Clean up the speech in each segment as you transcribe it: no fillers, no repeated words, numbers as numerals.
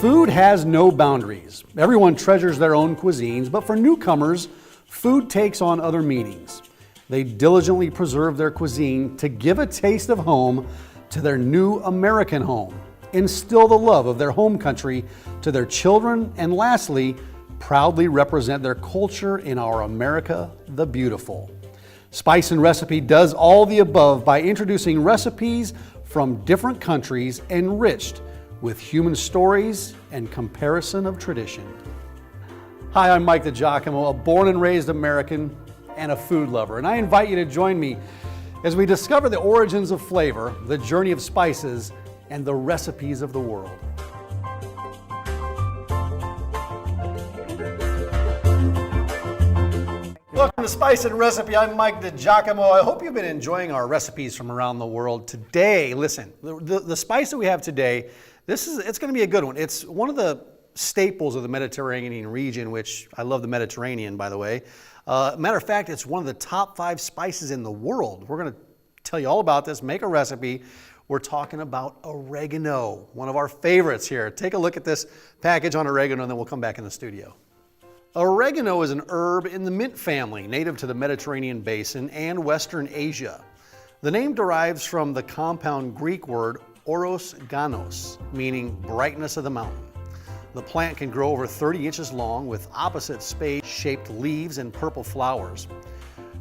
Food has no boundaries. Everyone treasures their own cuisines, but for newcomers, food takes on other meanings. They diligently preserve their cuisine to give a taste of home to their new American home, instill the love of their home country to their children, and lastly, proudly represent their culture in our America the Beautiful. Spice and Recipe does all the above by introducing recipes from different countries enriched with human stories and comparison of tradition. Hi, I'm Mike DiGiacomo, a born and raised American and a food lover, and I invite you to join me as we discover the origins of flavor, the journey of spices, and the recipes of the world. Welcome to Spice and Recipe. I'm Mike DiGiacomo. I hope you've been enjoying our recipes from around the world. Today, listen, the spice that we have today, it's going to be a good one. It's one of the staples of the Mediterranean region, which I love the Mediterranean, by the way. Matter of fact, it's one of the top 5 spices in the world. We're going to tell you all about this, make a recipe. We're talking about oregano, one of our favorites here. Take a look at this package on oregano, and then we'll come back in the studio. Oregano is an herb in the mint family, native to the Mediterranean basin and Western Asia. The name derives from the compound Greek word óros gános, meaning brightness of the mountain. The plant can grow over 30 inches long with opposite spade-shaped leaves and purple flowers.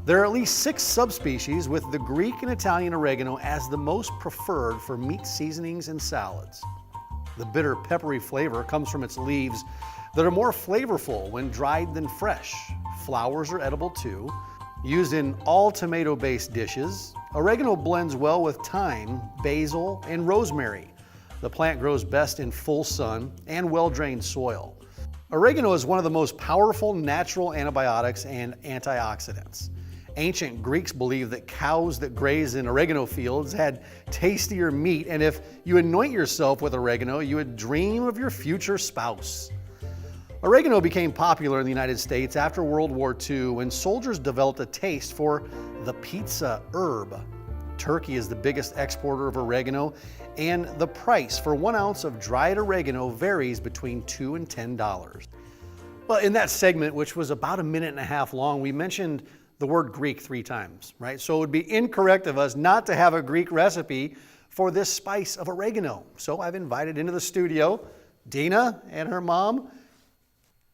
There are at least 6 subspecies, with the Greek and Italian oregano as the most preferred for meat seasonings and salads. The bitter, peppery flavor comes from its leaves that are more flavorful when dried than fresh. Flowers are edible too. Used in all tomato-based dishes, oregano blends well with thyme, basil, and rosemary. The plant grows best in full sun and well-drained soil. Oregano is one of the most powerful natural antibiotics and antioxidants. Ancient Greeks believed that cows that grazed in oregano fields had tastier meat, and if you anoint yourself with oregano, you would dream of your future spouse. Oregano became popular in the United States after World War II when soldiers developed a taste for the pizza herb. Turkey is the biggest exporter of oregano, and the price for 1 ounce of dried oregano varies between $2 and $10. Well, in that segment, which was about 1.5 minutes long, we mentioned the word Greek 3 times, right? So it would be incorrect of us not to have a Greek recipe for this spice of oregano. So I've invited into the studio Dina and her mom.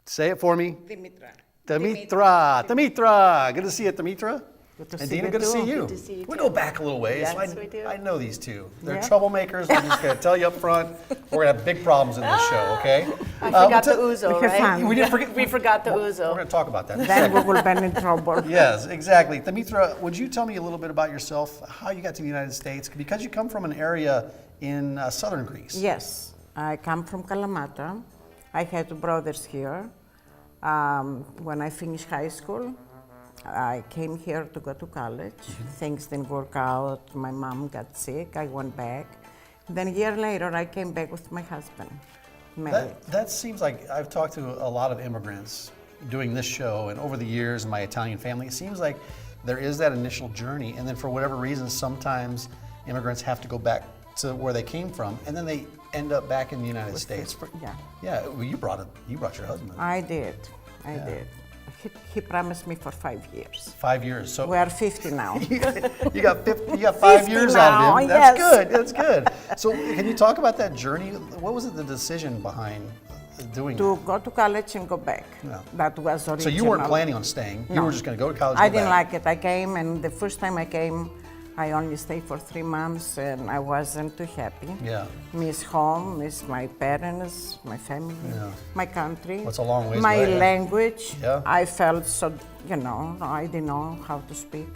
Say it for me. Demetra. Good to see you, Demetra. And Dina, good to see you. Good to see you. We go back a little ways. Yes, we do. I know these two. They're troublemakers. I'm just going to tell you up front, we're going to have big problems in this show, okay? I forgot the ouzo, right? We didn't forget. We forgot the ouzo. We're going to talk about that. Then we will be in trouble. Yes, exactly. Demetra, would you tell me a little bit about yourself, how you got to the United States? Because you come from an area in southern Greece. Yes, I come from Kalamata. I had 2 brothers here. When I finished high school, I came here to go to college. Things didn't work out. My mom got sick. I went back. Then a year later, I came back with my husband. That seems like I've talked to a lot of immigrants doing this show, and over the years in my Italian family, it seems like there is that initial journey, and then for whatever reason, sometimes immigrants have to go back to where they came from, and then they end up back in the United States. Yeah. Well, you brought your husband. I did. He promised me for 5 years. 5 years. So we are 50 now. you got 5 years out of him. That's good. That's good. So can you talk about that journey? What was the decision behind doing to that? go to college and go back. Yeah. That was original. So you weren't planning on staying. No. You were just going to go to college. I didn't like it. I came, and the first time I came, I only stayed for 3 months, and I wasn't too happy. Yeah. Miss home, miss my parents, my family, my country. What's a long ways my away, language. Yeah. I felt so, I didn't know how to speak.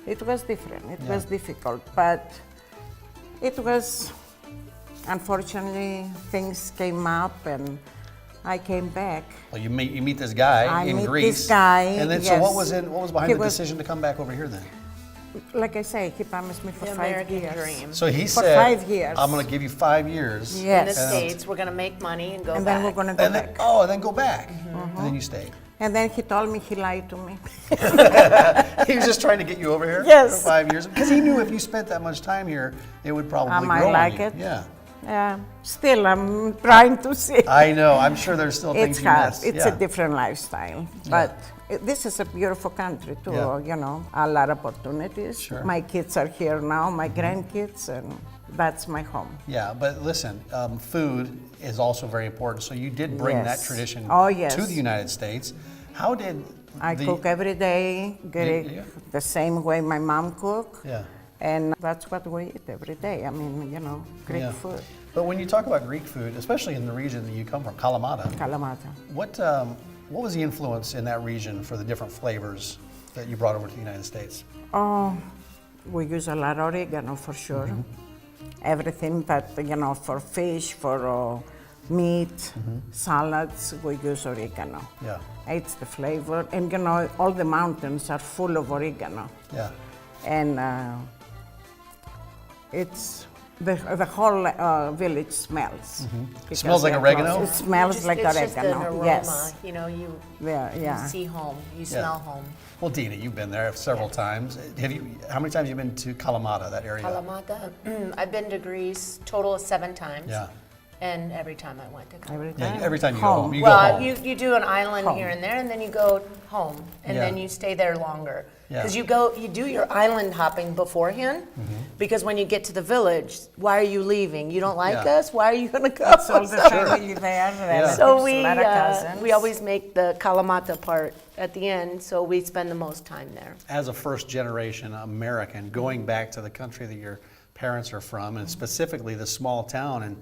It was different. It was difficult, but it was, unfortunately, things came up, and I came back. Well, you meet this guy in Greece. This guy, and then, yes. so what was behind the decision to come back over here then? Like I say, he promised me for 5 years. Dream. So he For said, 5 years. I'm going to give you 5 years. Yes. In the States, we're going to make money and go And back. then we're going to go back. And then go back. And then you stayed. And then he told me he lied to me. He was just trying to get you over here Yes. for 5 years. Because he knew if you spent that much time here, it would probably grow I like on you. it. Yeah. Still, I'm trying to see. I know. I'm sure there's still things It's you hard. miss. It's Yeah. a different lifestyle, but this is a beautiful country too. Yeah. You know, a lot of opportunities. Sure. My kids are here now, my grandkids, and that's my home. Yeah, but listen, food is also very important. So you did bring that Yes. tradition Oh, yes. to the United States. How did I cook every day, Greek, Yeah. the same way my mom cooked. Yeah. And that's what we eat every day. I mean, you know, Greek Yeah. food, But when you talk about Greek food, especially in the region that you come from, Kalamata, Kalamata. what was the influence in that region for the different flavors that you brought over to the United States? Oh, we use a lot of oregano for sure. Everything that, you know, for fish, for meat, salads, we use oregano. Yeah. It's the flavor. And, you know, all the mountains are full of oregano. Yeah. And it's, the whole village smells. because Smells like they're oregano? close. It smells like it's just an oregano, aroma. yes. You know, you Yeah. see home, you smell home. Well, Dina, you've been there several times. How many times have you been to Kalamata, that area? Kalamata. I've been to Greece total of 7 times. Yeah. And every time I went to Kalamata. Every Yeah, time. every time you go home, you go Well, home. you do an island Home. here and there, and then you go home, and Yeah. then you stay there longer. Yeah. Because you do your island hopping beforehand. Because when you get to the village, why are you leaving? You don't like Yeah. us? Why are you going to go? It's all the family there. relatives, So a lot of cousins. we always make the Kalamata part at the end, so we spend the most time there. As a first generation American, going back to the country that your parents are from, and specifically the small town, and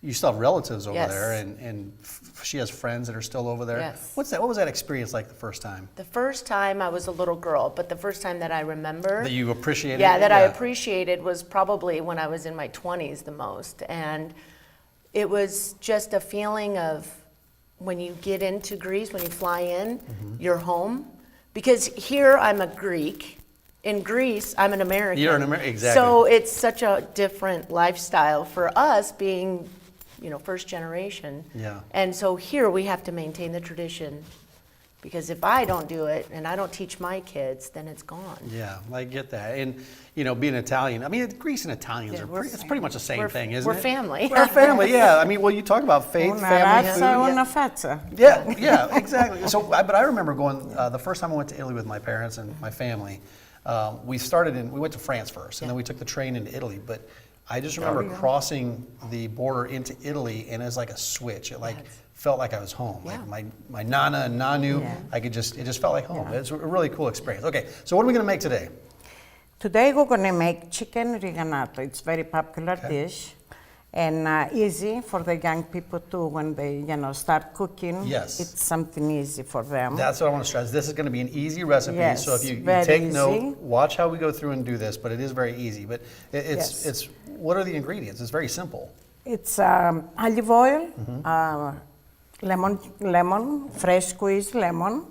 you still have relatives over Yes. there, and she has friends that are still over there. Yes. What was that experience like the first time? The first time I was a little girl, but the first time that I remember. That you appreciated? Yeah, it? that I appreciated was probably when I was in my 20s the most. And it was just a feeling of when you get into Greece, when you fly in, you're home. Because here I'm a Greek. In Greece, I'm an American. You're an American, exactly. So it's such a different lifestyle for us being, first generation. Yeah. And so here we have to maintain the tradition. Because if I don't do it and I don't teach my kids, then it's gone. Yeah, I get that. And, being Italian, I mean, Greece and Italians Yeah, it's pretty much the same thing, isn't we're it? family. We're family, yeah. I mean, well, you talk about faith, Una family, razza, food. una faccia. Yeah, exactly. But I remember going, the first time I went to Italy with my parents and my family, we went to France first, and then we took the train into Italy. But I just remember crossing the border into Italy, and it was like a switch. It felt like I was home. Yeah. Like my nana and nanu, it just felt like home. It's a really cool experience. Okay, so what are we going to make today? Today we're going to make chicken riganato. It's a very popular dish and easy for the young people too when they start cooking. Yes. It's something easy for them. That's what I want to stress. This is going to be an easy recipe. Yes, So if you very take easy. note, watch how we go through and do this. But it is very easy. But Yes. it's what are the ingredients? It's very simple. It's olive oil, lemon, fresh squeezed lemon,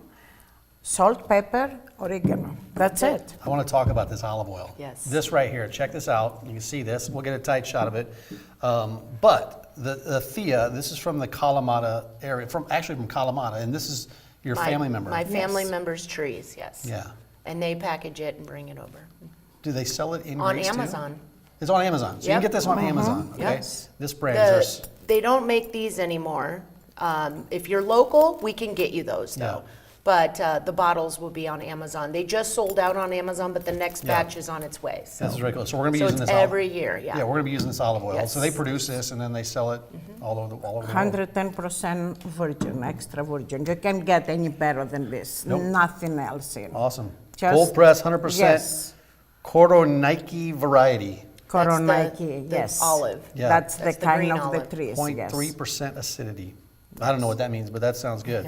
salt, pepper, oregano. That's it. I want to talk about this olive oil. Yes. This right here. Check this out. You can see this. We'll get a tight shot of it. But the Thea, this is from the Kalamata area, from Kalamata, and this is your family member. My family members' trees, yes. Yeah. And they package it and bring it over. Do they sell it in On Greece too? Amazon. It's on Amazon. So you can Yep. get this on Amazon. Okay. Yes. This brand. They don't make these anymore. If you're local, we can get you those though. Yeah. But the bottles will be on Amazon. They just sold out on Amazon, but the next batch is on its way. So, This is really cool. So we're going to be so using it's this every year, yeah. Yeah, we're going to be using this olive oil. Yes. So they produce this and then they sell it all over the world. 110% virgin, extra virgin. You can't get any better than this. Nope. Nothing else in. Awesome. Just- Cold press, 100%. Yes. Koroniki variety. Koroniki, the yes. olive. Yeah. That's the That's the kind green of olive. the trees, yes. 0.3% acidity. I don't know what that means, but that sounds good.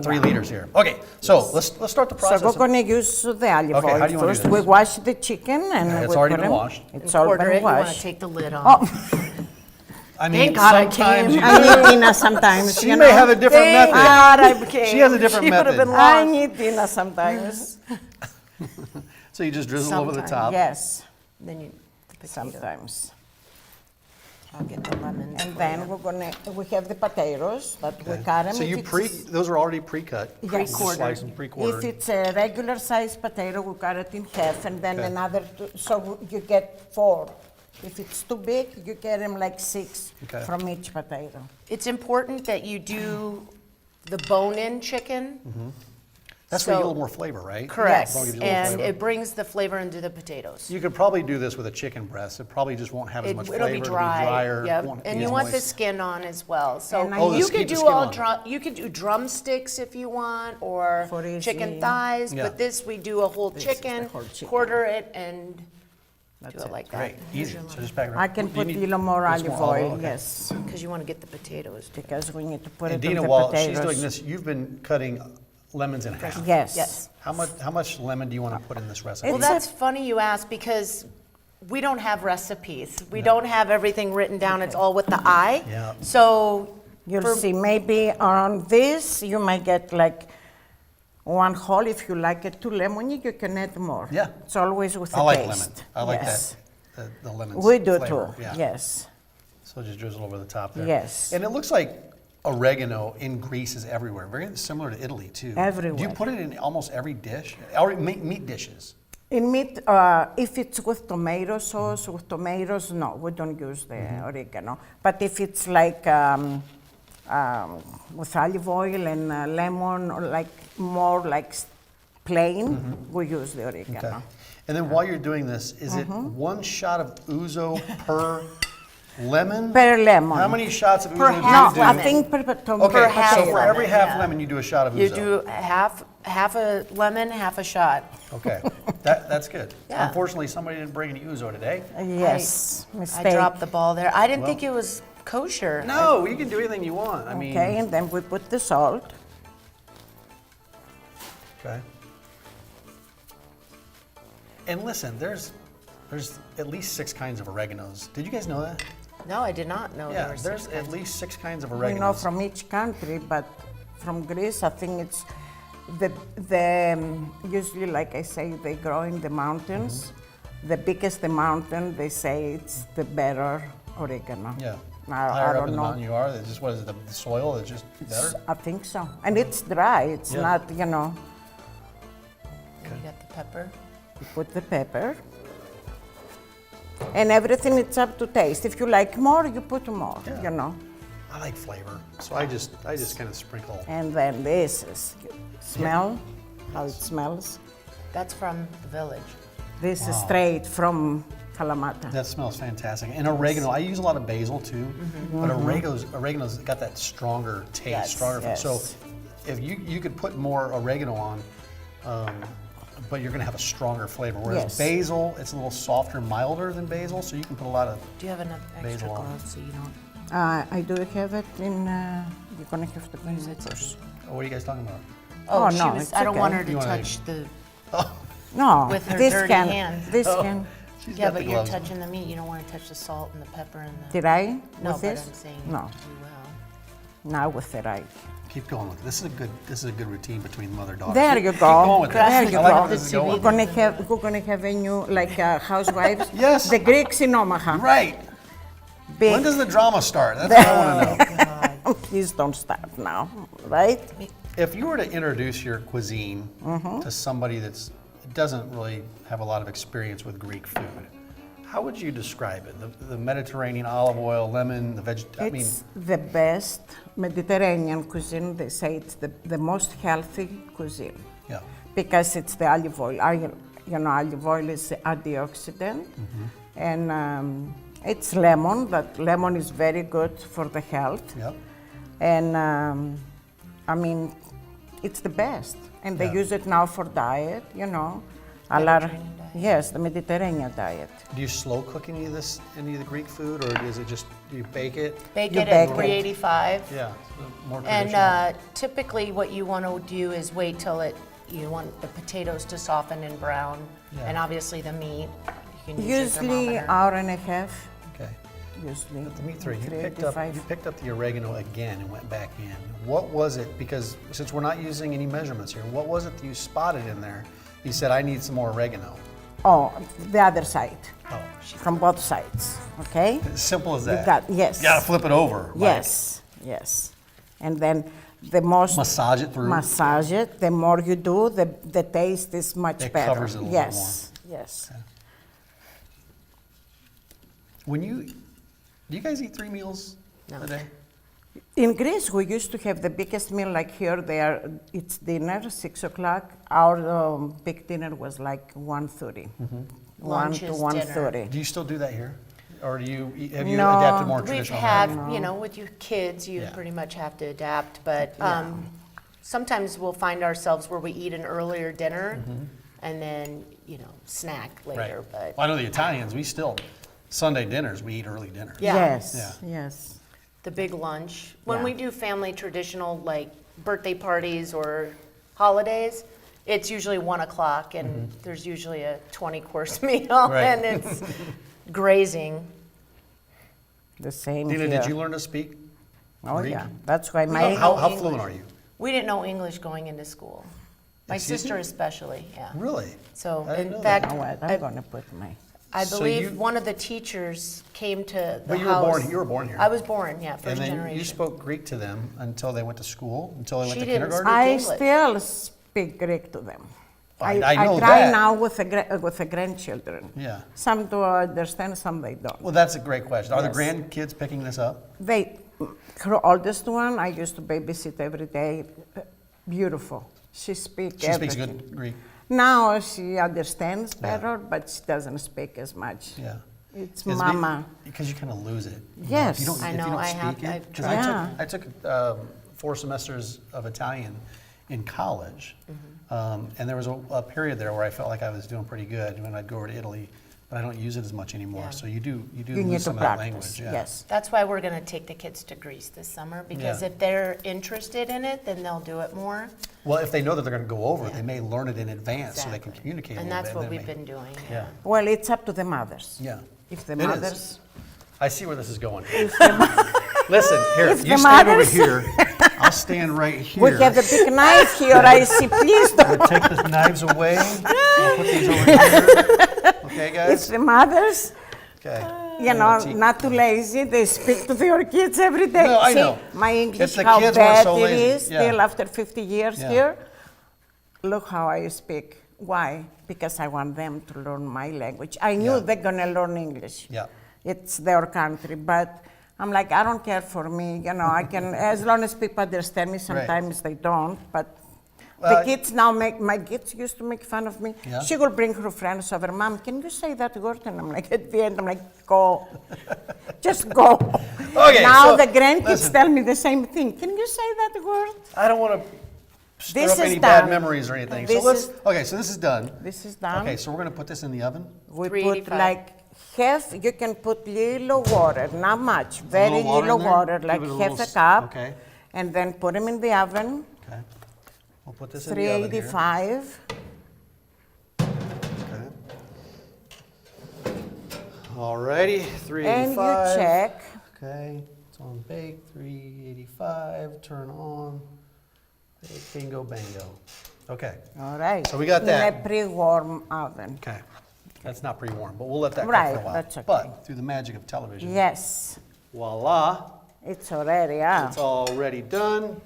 3 liters here. Okay, so let's start the So process. we're going to use the olive Okay, oil how do you wanna do first. this? We wash the chicken and Okay, it's we already put been them- washed. It's all Quarter it, been you want to washed. take the lid off. Oh, I mean, Thank God I sometimes came. you- I need Dina sometimes. she you may know. have a different Thank method. God I came. She has a different She would have method. been I lost. need Dina sometimes. So you just drizzle over the Sometimes. top. Yes, Then you, sometimes. I'll get the lemon. And then we have the potatoes that we cut them. So you those are already pre-cut. Yes. You just slice them If pre-quartered. it's a regular size potato, we cut it in half and then another, so you get 4 If it's too big, you get them like 6 Okay. from each potato. It's important that you do the bone-in chicken. That's where you get a So- little more flavor, right? Correct. Bone gives you a little And flavor. it brings the flavor into the potatoes. You could probably do this with a chicken breast. It probably just won't have as much flavor. It'll be dry. drier. Yep. won't And be you as want the moist. skin on as well. So And I Oh, you keep could the do skin all on. You could do drumsticks if you want, or For chicken easy. thighs. Yeah. But this we do a whole This is the chicken, whole chicken. quarter it, and That's do it it. like Great, that. easy. So just pack it I up. can You put a need- little more just olive more oil, okay. yes, Because you want to get the potatoes. because we need to put And it Dina, on the while potatoes. she's doing this, you've been cutting lemons in half. Yes. Yes. How much lemon do you want to put in this recipe? Well, that's funny you ask, because we don't have recipes. We don't have everything written down. It's all with the eye. Yeah. So You'll for- see, maybe on this, you might get like 1 whole. If you like it too lemony, you can add more. Yeah. It's always with the I like taste. lemon. I like Yes. that, the lemon We do flavor. too, Yeah. yes. So just drizzle over the top there. Yes. And it looks like oregano in Greece is everywhere. Very similar to Italy too. Do you Everywhere. put it in almost every dish? Or meat dishes? In meat, if it's with tomato sauce, with tomatoes, no, we don't use the oregano. But if it's like with olive oil and lemon, or like more like plain, we use the oregano. Okay. And then while you're doing this, is it 1 shot of ouzo per lemon? Per lemon. How many shots of ouzo Per do half you do? I lemon. think per Okay, per half so potato. for every half yeah. lemon, you do a shot of ouzo. you do half a lemon, half a shot. Okay, that's good. Yeah. Unfortunately, somebody didn't bring any ouzo today. Yes, I mistake. dropped the ball there. I didn't think it was kosher. No, you can do anything you want. I mean, Okay, and then we put the salt. okay. And listen, there's at least 6 kinds of oreganos. Did you guys know that? No, I did not know there Yeah, were there's 6 at kinds. least 6 kinds of We oreganos. know from each country, but from Greece, I think it's the usually, like I say, they grow in the mountains. The biggest the mountain, they say it's the better oregano. Yeah. I Higher up don't in the know. mountain you are, it's just, what is it, the soil is just better? I think so. And it's dry, it's Yeah. not, you know, You got the pepper. you put the pepper. And everything, it's up to taste. If you like more, you put more, Yeah. you know. I like flavor, so I just kind of sprinkle. And then this is, smell how it smells. That's from the village. This is Wow. straight from Kalamata. That smells fantastic. And oregano, I use a lot of basil too, but oregano's got that stronger taste, Yes, stronger. yes. So if you could put more oregano on, but you're gonna have a stronger flavor. Whereas Yes. basil, it's a little softer, milder than basil, so you can put a lot of. Do you have enough extra Basil on. gloves so you don't? I do have it in, you're gonna have to bring it first. What are you guys talking about? Oh, she no, was. it's I don't want okay. her to You wanna- touch the. No, With her this dirty can, hand. this Oh. can. She's Yeah, got but the you're gloves. touching the meat. You don't want to touch the salt and the pepper and the. Did I? No, with but this? I'm saying No, you will. now with the right. Keep going with it. This is a good routine between mother and daughter. There Keep- you keep go. going with it. There you I like go. where this is going. We're gonna have a new, like, housewives. Yes. The Greeks in Omaha. Right. Big. When does the drama start? That's what I want to know. Please don't start now, right? If you were to introduce your cuisine to somebody that doesn't really have a lot of experience with Greek food, how would you describe it? The Mediterranean olive oil, lemon, I mean, It's the best Mediterranean cuisine. They say it's the most healthy cuisine yeah. because it's the olive oil. You know, olive oil is the antioxidant, and it's lemon. But lemon is very good for the health. Yep. And I mean, it's the best. And they Yeah. use it now for diet, you know. A lot of, Mediterranean diet. yes, the Mediterranean diet. Do you slow cook any of the Greek food, or is it just, do you bake it? Bake You it bake at it. 385. Yeah, more And traditional. typically, what you want to do is wait till you want the potatoes to soften and brown, Yeah. and obviously the meat. You can use your Usually thermometer. hour and a half. Okay. Usually. Let me throw, you 385. picked up the oregano again and went back in. What was it, because since we're not using any measurements here, what was it that you spotted in there? You said, I need some more oregano. Oh, the other side, Oh, from both sides, okay? as simple as You that. got, yes. You gotta flip it over. like, Yes, yes. And then the most Massage it through. massage it, the more you do, the taste is much It better. covers it a little bit yes, yes. Do you guys eat 3 meals a day? In Greece, we used to have the biggest meal like here. It's dinner, 6 o'clock. Our big dinner was like 1:30. 1 Lunch to is 1:30. Do you still do that here? Or have you No. adapted more We've traditional? had, with your kids, you Yeah. pretty much have to adapt, but sometimes we'll find ourselves where we eat an earlier dinner and then, snack later, Right. but. Well, I know the Italians, Sunday dinners, we eat early dinner. Yeah. Yes, Yeah. yes. The big lunch. When Yeah. we do family traditional, like birthday parties or holidays, it's usually 1 o'clock and there's usually a 20-course meal Right. and it's grazing. The same Dina, here. did you learn to speak Oh Greek? yeah, that's why my How fluent are you? We didn't know English going into school. My Excuse sister me? especially, yeah. Really? So I didn't in know fact, Oh, wait, I'm I gonna put my. I So believe you- one of the teachers came to the But house. you were born here. I was born, yeah, first And then generation. you spoke Greek to them until they went to school, until they went She to didn't kindergarten? speak I English. still speak Greek to them. I know try that. now with the grandchildren. Yeah. Some do understand, some they don't. Well, that's a great question. Are the Yes. grandkids picking this up? Her oldest one, I used to babysit every day. Beautiful. She speaks She speaks everything. good Greek. Now she understands better, but she doesn't speak as much. Yeah. It's mama. Because you kind of lose it. Yes. If you don't, I if know, you don't I have- speak it. I've Because tried. I took 4 semesters of Italian in college. And there was a period there where I felt like I was doing pretty good when I'd go over to Italy, but I don't use it as much anymore. Yeah. So you do You need lose to some of that practice. language. Yeah. Yes. That's why we're going to take the kids to Greece this summer, because Yeah. if they're interested in it, then they'll do it more. Well, if they know that they're going to go over, they may learn it in advance so they can Exactly. communicate And a little that's bit. what then we've it been doing. may- Yeah. Well, it's up to the mothers. Yeah. If the It is. mothers. I see where this is going. Listen, here, If you the stand over mothers- here. I'll stand right here. We have a big knife here. I see. Please I'm don't. gonna take the knives away. We'll put these over here. Okay, If guys? the mothers, Okay. you know, Tea. not too lazy, they speak to their kids every day. No, I See, know. my If English, the how kids weren't bad so it lazy, is, yeah. still after 50 years Yeah. here. Look how I speak. Why? Because I want them to learn my language. I knew Yeah. they're gonna learn English. Yeah. It's their country, but I'm like, I don't care for me, I can, as long as people understand me, sometimes they don't, but the Well, kids now my kids used to make fun of me. Yeah. She will bring her friends over, Mom, can you say that word? And I'm like, at the end, I'm like, go, just go. Okay, Now so, the grandkids listen. tell me the same thing. Can you say that word? I don't want to stir This up is any bad done. memories or anything. This So let's. is- Okay, so this is done. This is done. Okay, so we're gonna put this in the oven. We put 385. like half, you can put little water, not much, very little water in little there? water, Give like it a half little a cup. okay. And then put them in the oven, Okay. We'll put this in the oven here. 385. Okay. Alrighty, 385. And you check. Okay, it's on bake, 385, turn on, bake, bingo, bango. Okay, All right. So we got that. In a pre-warm oven. okay. That's not pre-warm, but we'll let that cook Right, for a while. that's okay. But through the magic of television, Yes, voila, it's already out. it's already done.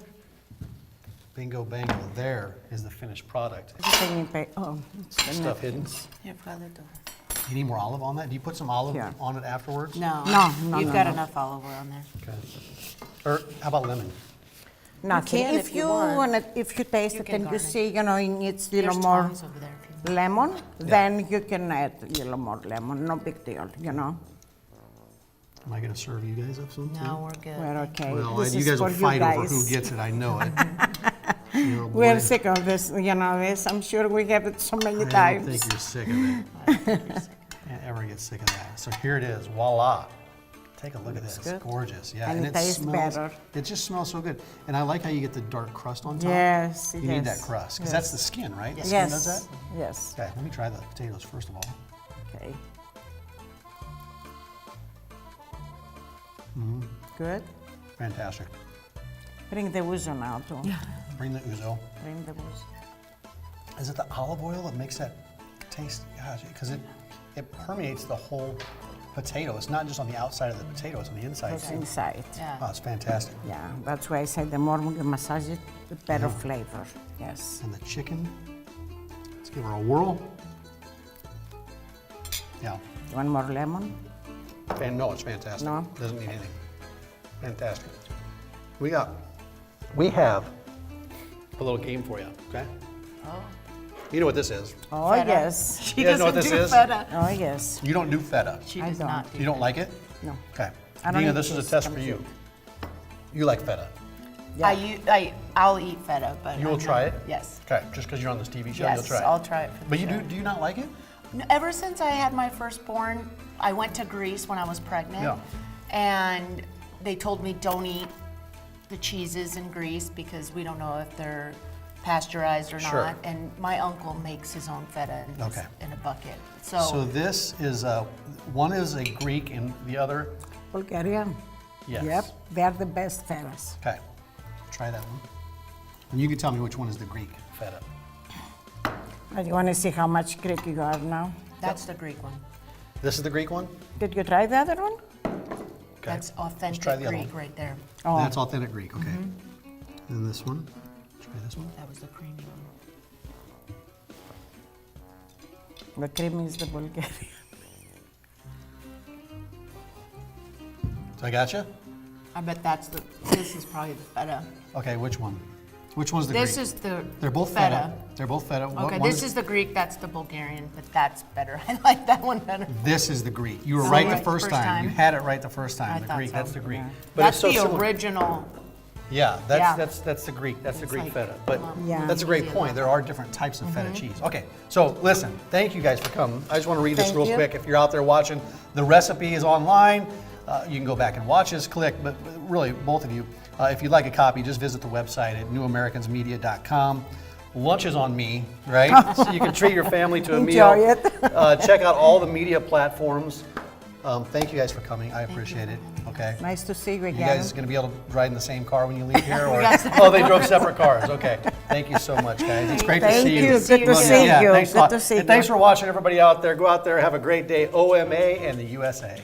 Bingo, bango, there is the finished product. Oh, it's the Stuff napkins. hidden. Here, Father, do You need more olive on that? Do you put some olive Here. on it afterwards? No. No, You've no, got no. enough olive oil on there. Okay. Or how about lemon? Nothing. can if you want. If you taste You it can and you garnish. see, it needs a There's little more tongs over there if you want. lemon, then you can add a little more lemon. No big deal, Am I gonna serve you guys up some too? No, we're good. We're okay. Well, This you is guys for will fight over guys. who gets it, I know it. Oh, We're boy. sick of this, this. I'm sure we have it so many I don't times. think you're sick of it. Can't ever get sick of that. So here it is, voila. Take a look at this, good. gorgeous, yeah. And it tastes better. It just smells so good. And I like how you get the dark crust on top. Yes, You need that yes, crust, because yes. that's the skin, right? The skin does that? Yes, yes. Okay, let me try the potatoes first of all. Okay. Good. Fantastic. Bring the ouzo now too. Bring the ouzo. Bring the ouzo. Is it the olive oil that makes that taste? Gosh, because it permeates the whole potato. It's not just on the outside of the potato, it's on the inside It's too. inside. Yeah. Oh, it's fantastic. Yeah, that's why I say the more you massage it, the better flavor. Yes. And the chicken, let's give her a whirl. Yeah, One more lemon. And no, it's fantastic. No? Doesn't need anything. Fantastic. We have a little game for you, okay? Oh. You know what this is. Oh, Feta. yes. She You guys know what doesn't this do is? feta. Oh, yes. You don't do feta. She I does don't. not do You don't like it? No. Okay. I don't Dina, eat this is a this. test I'm for you. cute. You like feta. Yeah. I'll eat feta, but You will I'm try not- it? Yes. Okay, just because you're on this TV show, Yes, you'll try it. I'll try it. For But sure. do you not like it? Ever since I had my firstborn, I went to Greece when I was pregnant, Yeah. and they told me don't eat the cheeses in Greece because we don't know if they're pasteurized or Sure. not. And my uncle makes his own feta Okay. in a bucket. So this is, one is a Greek and the other, Bulgarian. yes. Yep, they're the best fetas. Okay, try that one. And you can tell me which one is the Greek feta. You want to see how much Greek you are now? that's the Greek one. This is the Greek one? Did you try the other one? Okay. That's authentic try the other Greek one. right there. Oh. That's authentic Greek, okay. And this one? Try this one. That was the creamy one. The cream is the Bulgarian. So I got you? I bet this is probably the feta. Okay, which one? Which one's the This Greek? is the They're both feta. They're both feta. What Okay, one this is the Greek, that's the Bulgarian, but that's better. I like that one better. This is the Greek. You were So right the right first first time. time. You had it right the first time. I The thought Greek, so. that's the Greek. Yeah. But That's it's so the similar. original. Yeah, Yeah. that's the Greek. That's the It's Greek like, feta. But Yeah. that's a great Easy point. enough. There are different types of feta cheese. Okay, so listen, thank you guys for coming. I just want to read this Thank real you. quick. If you're out there watching, the recipe is online. You can go back and watch this, click, but really, both of you, if you'd like a copy, just visit the website at newamericansmedia.com. Lunch is on me, right? So you can treat your family to a meal. Enjoy it. Check out all the media platforms. Thank you guys for coming. I appreciate it. Okay. Nice to see you You again. guys going to be able to ride in the same car when you leave here? Or? Yes. Oh, they drove separate cars. Okay. Thank you so much, guys. It's great to Thank see you. you. Good to Love see Yeah, you. thanks a Good lot. to see And you. thanks for watching, everybody out there. Go out there, have a great day. OMA and the USA.